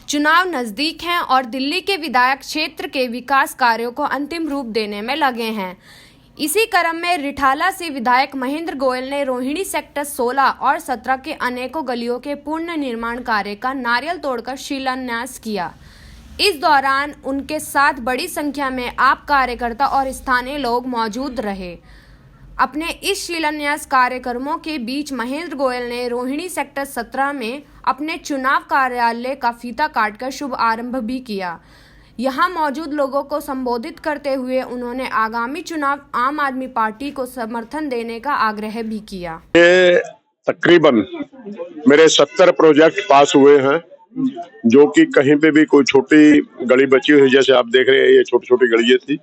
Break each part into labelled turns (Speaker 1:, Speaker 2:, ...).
Speaker 1: चुनाव नजदीक हैं और दिल्ली के विधायक क्षेत्र के विकास कार्यों को अंतिम रूप देने में लगे हैं। इसी क्रम में रिठाला से विधायक महेंद्र गोयल ने रोहिणी सेक्टर 16 और 17 के अनेकों गलियों के पूर्ण निर्माण कार्य का नारियल तोड़कर शिलान्यास किया। इस दौरान उनके साथ बड़ी संख्या में आप कार्यकर्ता और स्थानीय लोग मौजूद रहे। अपने इस शिलान्यास कार्यक्रमों के बीच महेंद्र गोयल ने रोहिणी सेक्टर 17 में अपने चुनाव कार्यालय का फीता काटकर शुभ आरंभ भी किया। यहां मौजूद लोगों को संबोधित करते हुए उन्होंने आगामी चुनाव आम आदमी पार्टी को समर्थन देने का आग्रह भी किया।
Speaker 2: तकरीबन मेरे 70 प्रोजेक्ट पास हुए हैं, जो कि कहीं पे भी कोई छोटी गली बची हुई, जैसे आप देख रहे हैं ये छोटी छोटी गलियां थी,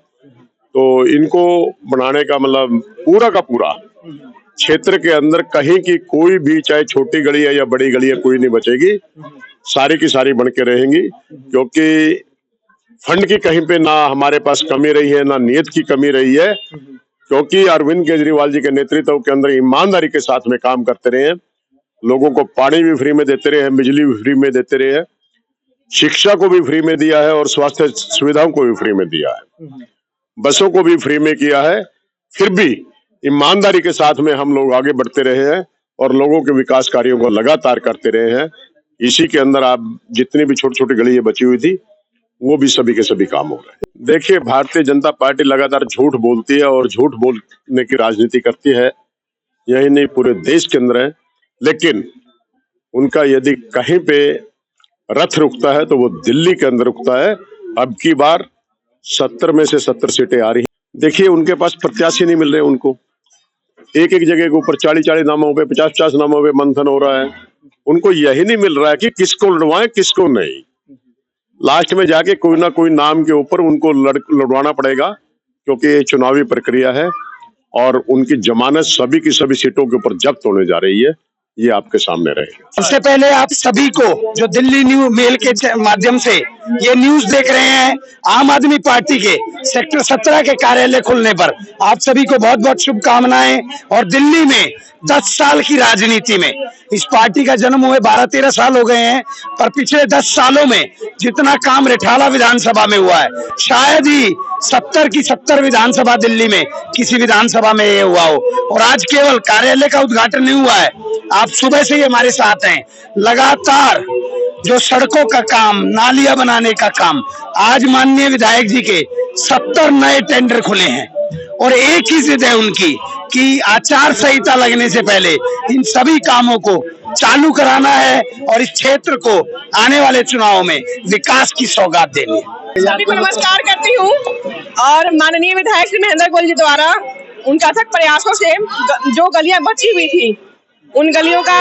Speaker 2: तो इनको बनाने का मतलब पूरा का पूरा क्षेत्र के अंदर कहीं की कोई भी, चाहे छोटी गली है या बड़ी गली है, कोई नहीं बचेगी, सारी की सारी बन के रहेंगी। क्योंकि फंड की कहीं पे ना हमारे पास कमी रही है, ना नीयत की कमी रही है, क्योंकि अरविंद केजरीवाल जी के नेतृत्व के अंदर ईमानदारी के साथ में काम करते रहे हैं। लोगों को पानी भी फ्री में देते रहे हैं, बिजली भी फ्री में देते रहे हैं, शिक्षा को भी फ्री में दिया है और स्वास्थ्य सुविधाओं को भी फ्री में दिया है, बसों को भी फ्री में किया है। फिर भी ईमानदारी के साथ में हम लोग आगे बढ़ते रहे हैं और लोगों के विकास कार्यों को लगातार करते रहे हैं। इसी के अंदर आप जितनी भी छोटी छोटी गलियां बची हुई थी, वो भी सभी के सभी काम हो रहे हैं। देखिए, भारतीय जनता पार्टी लगातार झूठ बोलती है और झूठ बोलने की राजनीति करती है, यही नहीं पूरे देश के अंदर है। लेकिन उनका यदि कहीं पे रथ रुकता है तो वो दिल्ली के अंदर रुकता है। अब की बार 70 में से 70 सीटें आ रही हैं। देखिए, उनके पास प्रत्याशी नहीं मिल रहे, उनको एक एक जगह के ऊपर 40-40 नामों पे, 50-50 नामों पे मंथन हो रहा है। उनको यही नहीं मिल रहा है कि किसको लड़वाएं किसको नहीं। लास्ट में जाके कोई ना कोई नाम के ऊपर उनको लड़वाना पड़ेगा, क्योंकि ये चुनावी प्रक्रिया है और उनकी जमानत सभी की सभी सीटों के ऊपर जब्त होने जा रही है। ये आपके सामने रहेगा।
Speaker 3: सबसे पहले आप सभी को जो दिल्ली न्यूज मेल के माध्यम से ये न्यूज देख रहे हैं, आम आदमी पार्टी के सेक्टर 17 के कार्यालय खुलने पर आप सभी को बहुत बहुत शुभकामनाएं। और दिल्ली में 10 साल की राजनीति में इस पार्टी का जन्म हुए 12-13 साल हो गए हैं, पर पिछले 10 सालों में जितना काम रिठाला विधानसभा में हुआ है, शायद ही 70 की 70 विधानसभा दिल्ली में किसी विधानसभा में ये हुआ हो। और आज केवल कार्यालय का उद्घाटन नहीं हुआ है, आप सुबह से ही हमारे साथ हैं। लगातार जो सड़कों का काम, नालियां बनाने का काम, आज माननीय विधायक जी के 70 नए टेंडर खुले हैं और एक ही जिद है उनकी कि आचार संहिता लगने से पहले इन सभी कामों को चालू कराना है और इस क्षेत्र को आने वाले चुनाव में विकास की सौगात देनी है।
Speaker 4: सभी को नमस्कार करती हूँ और माननीय विधायक श्री महेंद्र गोयल जी द्वारा उनका अथक प्रयासों से जो गलियां बची हुई थी, उन गलियों का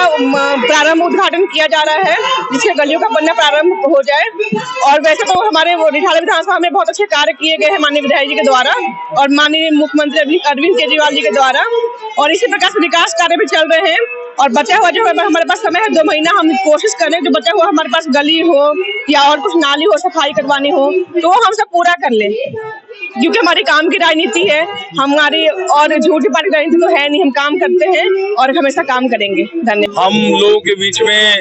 Speaker 4: प्रारंभ उद्घाटन किया जा रहा है, जिससे गलियों का बनना प्रारंभ हो जाए। और वैसे तो हमारे रिठाला विधानसभा में बहुत अच्छे कार्य किए गए हैं माननीय विधायक जी के द्वारा और माननीय मुख्यमंत्री अरविंद केजरीवाल जी के द्वारा, और इसी प्रकार से विकास कार्य भी चल रहे हैं। और बचा हुआ जो हमारे पास समय है 2 महीना, हम कोशिश करें जो बचा हुआ हमारे पास गली हो या और कुछ नाली हो, सफाई करवानी हो, तो हम सब पूरा कर लें, क्योंकि हमारी काम की राजनीति है, हमारी और झूठी पार्टी राजनीति तो है नहीं। हम काम करते हैं और हमेशा काम करेंगे। धन्यवाद।
Speaker 5: हम लोगों के बीच में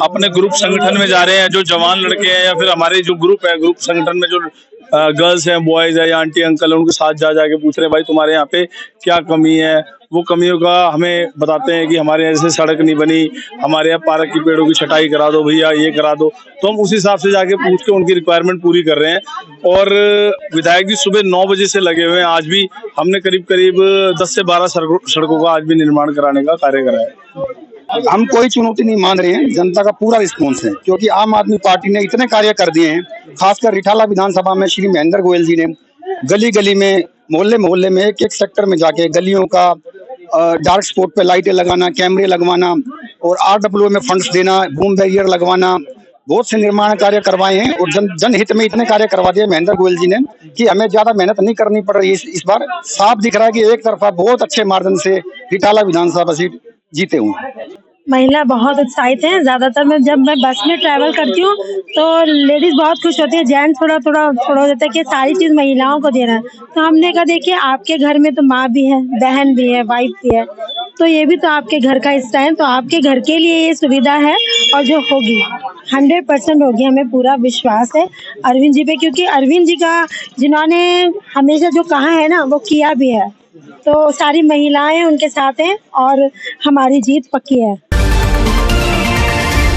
Speaker 5: अपने ग्रुप संगठन में जा रहे हैं, जो जवान लड़के हैं या फिर हमारे जो ग्रुप है, ग्रुप संगठन में जो गर्ल्स हैं, बॉयज है या आंटी अंकल है, उनके साथ जाके पूछ रहे हैं भाई तुम्हारे यहाँ पे क्या कमी है। वो कमियों का हमें बताते हैं कि हमारे यहाँ से सड़क नहीं बनी, हमारे यहाँ पार्क की पेड़ों की छटाई करा दो भैया, ये करा दो। तो हम उस हिसाब से जाके पूछ के उनकी रिक्वायरमेंट पूरी कर रहे हैं। और विधायक जी सुबह 9 बजे से लगे हुए हैं। आज भी हमने करीब 10 से 12 सड़कों का आज भी निर्माण कराने का कार्य करा है।
Speaker 3: हम कोई चुनौती नहीं मान रहे हैं, जनता का पूरा रिस्पॉन्स है, क्योंकि आम आदमी पार्टी ने इतने कार्य कर दिए हैं। खासकर रिठाला विधानसभा में श्री महेंद्र गोयल जी ने गली गली में, मोहल्ले मोहल्ले में, एक एक सेक्टर में जाके गलियों का डार्क स्पॉट पे लाइटें लगाना, कैमरे लगवाना और RWA में फंड्स देना, बूम बैरियर लगवाना, बहुत से निर्माण कार्य करवाए हैं। और जनहित में इतने कार्य करवा दिए महेंद्र गोयल जी ने कि हमें ज्यादा मेहनत नहीं करनी पड़ रही है। इस बार साफ दिख रहा है कि एक तरफा बहुत अच्छे मार्जिन से रिठाला विधानसभा सीट जीते हुए।
Speaker 6: महिला बहुत उत्साहित हैं। ज्यादातर जब मैं बस में ट्रैवल करती हूँ तो लेडीज बहुत खुश होती है, जेंट्स थोड़ा हो जाता है कि सारी चीज महिलाओं को देना है। तो हमने कहा देखिए आपके घर में तो माँ भी है, बहन भी है, वाइफ भी है, तो ये भी तो आपके घर का हिस्सा है, तो आपके घर के लिए ये सुविधा है और जो होगी 100% होगी, हमें पूरा विश्वास है अरविंद जी पे, क्योंकि अरविंद जी का जिन्होंने हमेशा जो कहा है ना वो किया भी है, तो सारी महिलाएं उनके साथ हैं और हमारी जीत पक्की है।